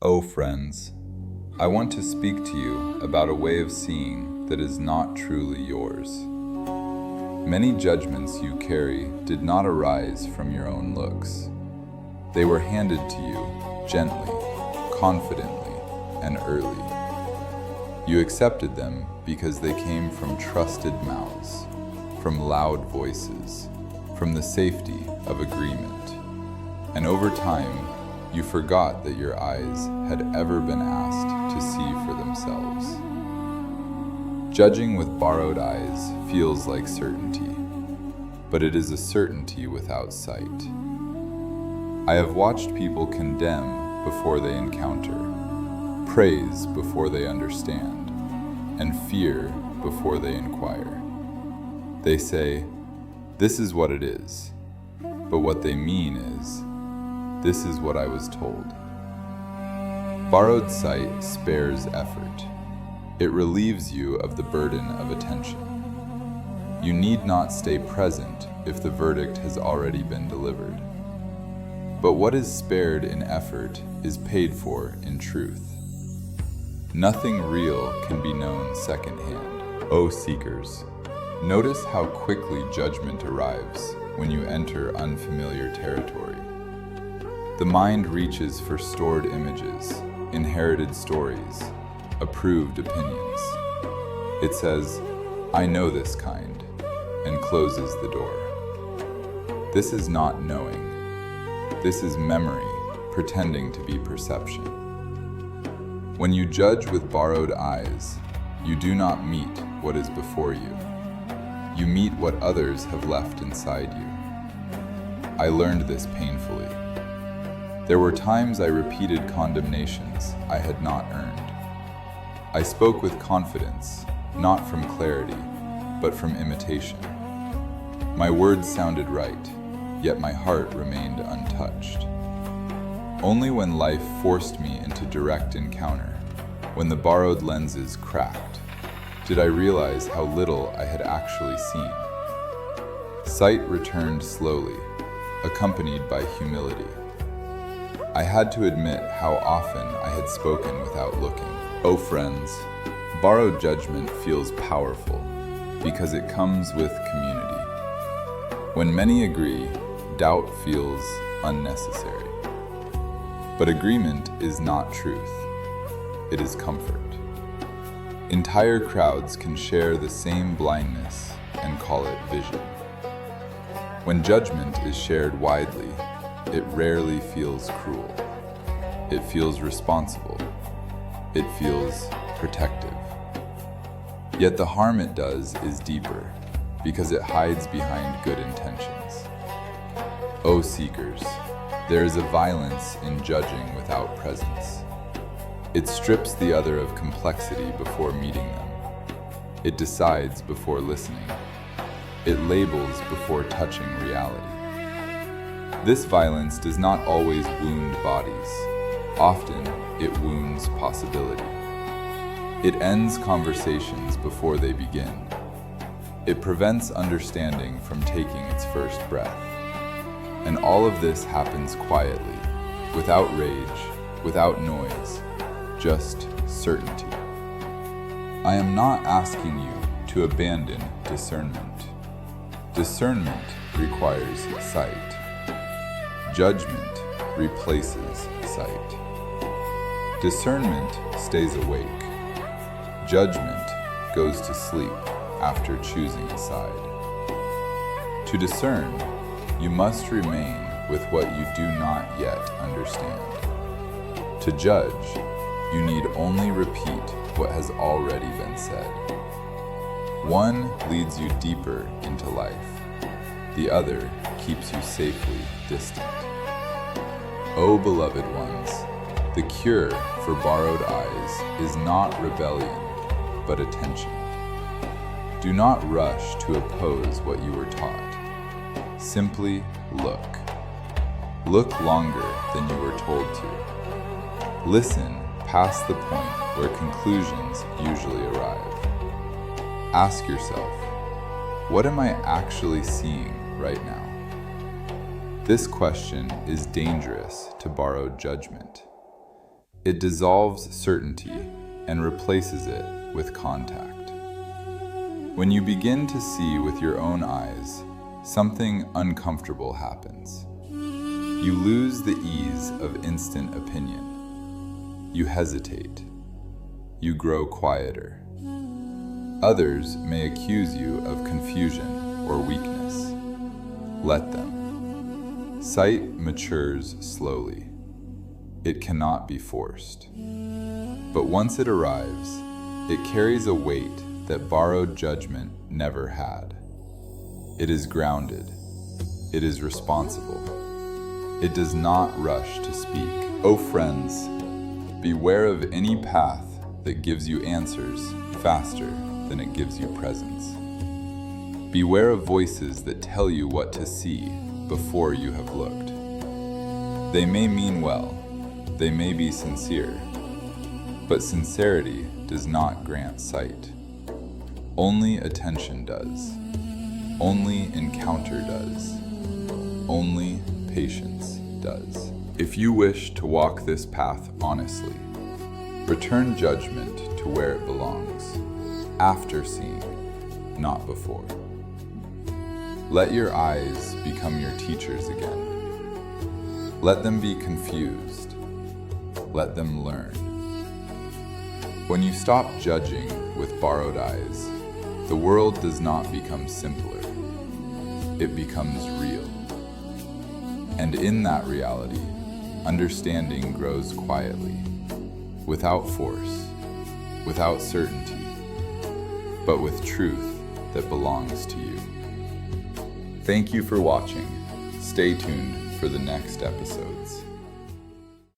Oh, friends, I want to speak to you about a way of seeing that is not truly yours. Many judgments you carry did not arise from your own looks. They were handed to you gently, confidently, and early. You accepted them because they came from trusted mouths, from loud voices, from the safety of agreement. And over time, you forgot that your eyes had ever been asked to see for themselves. Judging with borrowed eyes feels like certainty, but it is a certainty without sight. I have watched people condemn before they encounter, praise before they understand, and fear before they inquire. They say, "This is what it is," but what they mean is, "This is what I was told." Borrowed sight spares effort. It relieves you of the burden of attention. You need not stay present if the verdict has already been delivered. But what is spared in effort is paid for in truth. Nothing real can be known secondhand. O seekers, notice how quickly judgment arrives when you enter unfamiliar territory. The mind reaches for stored images, inherited stories, approved opinions. It says, "I know this kind," and closes the door. This is not knowing. This is memory pretending to be perception. When you judge with borrowed eyes, you do not meet what is before you. You meet what others have left inside you. I learned this painfully. There were times I repeated condemnations I had not earned. I spoke with confidence, not from clarity, but from imitation. My words sounded right, yet my heart remained untouched. Only when life forced me into direct encounter, when the borrowed lenses cracked, did I realize how little I had actually seen. Sight returned slowly, accompanied by humility. I had to admit how often I had spoken without looking. Oh friends, borrowed judgment feels powerful because it comes with community. When many agree, doubt feels unnecessary. But agreement is not truth, it is comfort. Entire crowds can share the same blindness and call it vision. When judgment is shared widely, it rarely feels cruel. It feels responsible. It feels protective. Yet the harm it does is deeper because it hides behind good intentions. O seekers, there is a violence in judging without presence. It strips the other of complexity before meeting them. It decides before listening. It labels before touching reality. This violence does not always wound bodies. Often, it wounds possibility. It ends conversations before they begin. It prevents understanding from taking its first breath. And all of this happens quietly, without rage, without noise, just certainty. I am not asking you to abandon discernment. Discernment requires sight. Judgment replaces sight. Discernment stays awake. Judgment goes to sleep after choosing a side. To discern, you must remain with what you do not yet understand. To judge, you need only repeat what has already been said. One leads you deeper into life. The other keeps you safely distant. O beloved ones, the cure for borrowed eyes is not rebellion, but attention. Do not rush to oppose what you were taught. Simply look. Look longer than you were told to. Listen past the point where conclusions usually arrive. Ask yourself, what am I actually seeing right now? This question is dangerous to borrowed judgment. It dissolves certainty and replaces it with contact. When you begin to see with your own eyes, something uncomfortable happens. You lose the ease of instant opinion. You hesitate. You grow quieter. Others may accuse you of confusion or weakness. Let them. Sight matures slowly. It cannot be forced. But once it arrives, it carries a weight that borrowed judgment never had. It is grounded. It is responsible. It does not rush to speak. O friends, beware of any path that gives you answers faster than it gives you presence. Beware of voices that tell you what to see before you have looked. They may mean well, they may be sincere, but sincerity does not grant sight. Only attention does. Only encounter does. Only patience does. If you wish to walk this path honestly, return judgment to where it belongs, after seeing, not before. Let your eyes become your teachers again. Let them be confused. Let them learn. When you stop judging with borrowed eyes, the world does not become simpler. It becomes real. And in that reality, understanding grows quietly, without force, without certainty, but with truth that belongs to you. Thank you for watching. Stay tuned for the next episodes.